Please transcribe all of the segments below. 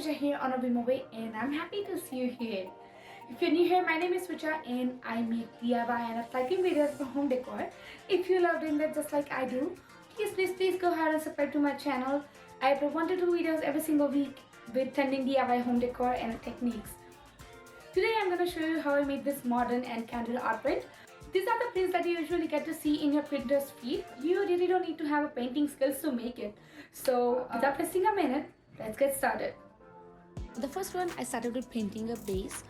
Switcha here on a Way, and I'm happy to see you here. If you're new here, my name is Switcha and I make DIY and lighting videos for home decor. If you love doing that just like I do, please go ahead and subscribe to my channel. I upload 1 to 2 videos every single week with trending DIY home decor and techniques. Today I'm going to show you how I made this modern and candle art print. These are the prints that you usually get to see in your printer's feed. You really don't need to have a painting skills to make it. So without wasting a minute, let's get started. The first one, I started with painting a base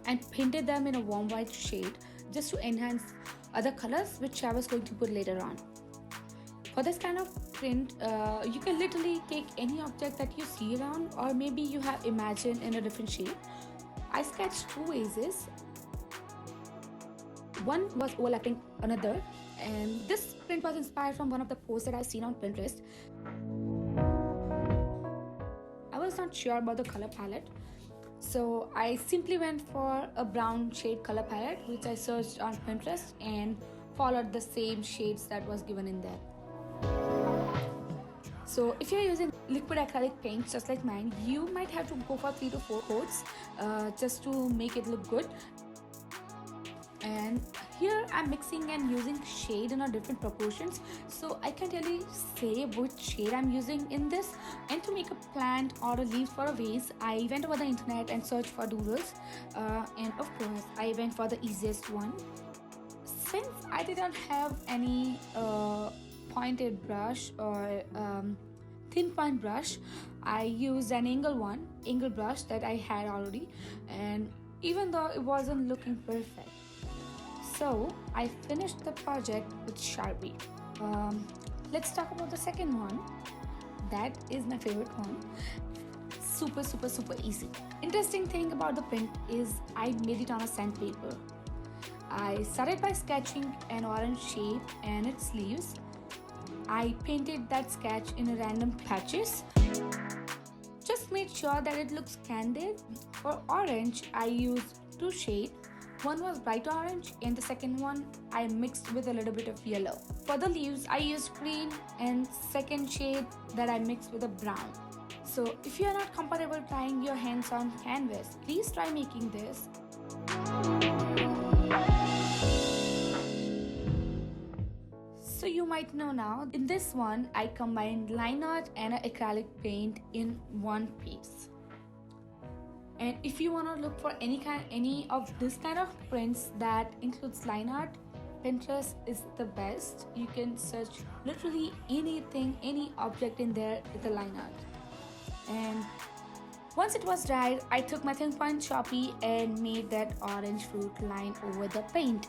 and painted them in a warm white shade just to enhance other colors which I was going to put later on. For this kind of print, you can literally take any object that you see around, or maybe you have imagined in a different shape. I sketched 2 vases. One was overlapping another, and this print was inspired from one of the posts that I've seen on Pinterest. I was not sure about the color palette, so I simply went for a brown shade color palette which I searched on Pinterest and followed the same shades that was given in there. So if you're using liquid acrylic paints just like mine, you might have to go for 3 to 4 coats just to make it look good. And here I'm mixing and using shade in a different proportions, so I can't really say which shade I'm using in this. And to make a plant or a leaf for a vase, I went over the internet and searched for doodles, and of course I went for the easiest one. Since I didn't have any pointed brush or thin point brush, I used an angle brush that I had already, and even though it wasn't looking perfect, so I finished the project with Sharpie. Let's talk about the second one. That is my favorite one. Super easy. Interesting thing about the print is I made it on a sandpaper. I started by sketching an orange shape and its leaves. I painted that sketch in random patches. Just made sure that it looks candid. For orange, I used 2 shades. One was bright orange and the second one I mixed with a little bit of yellow. For the leaves, I used green and second shade that I mixed with a brown. So if you are not comfortable trying your hands on canvas, please try making this. So you might know now, in this one I combined line art and acrylic paint in one piece. And if you want to look for any of this kind of prints that includes line art, Pinterest is the best. You can search literally anything, any object in there with a line art. And once it was dried, I took my thin point Sharpie and made that orange fruit line over the paint.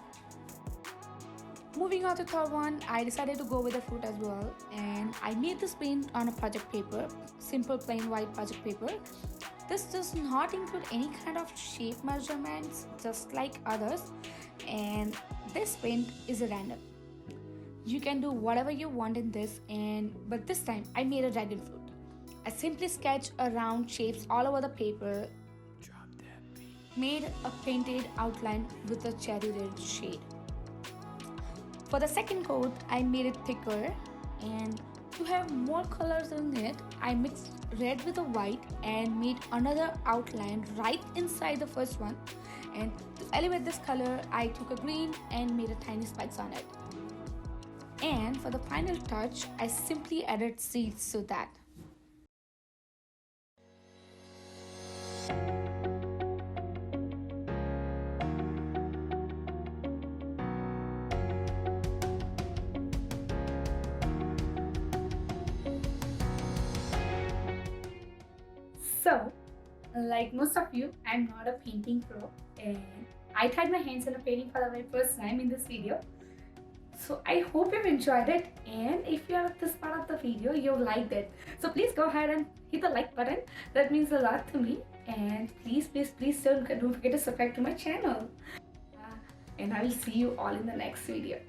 Moving on to the third one, I decided to go with the fruit as well, and I made this print on a project paper, simple plain white project paper. This does not include any kind of shape measurements just like others, and this print is a random. You can do whatever you want in this, but this time I made a dragon fruit. I simply sketched round shapes all over the paper, made a painted outline with a cherry red shade. For the second coat, I made it thicker, and to have more colors in it, I mixed red with a white and made another outline right inside the first one. And to elevate this color, I took a green and made a tiny spikes on it. And for the final touch, I simply added seeds to that. So, like most of you, I'm not a painting pro, and I tried my hands on a painting for the very first time in this video. So I hope you've enjoyed it, and if you are at this part of the video, you liked it. So please go ahead and hit the like button. That means a lot to me. And please don't forget to subscribe to my channel. And I will see you all in the next video.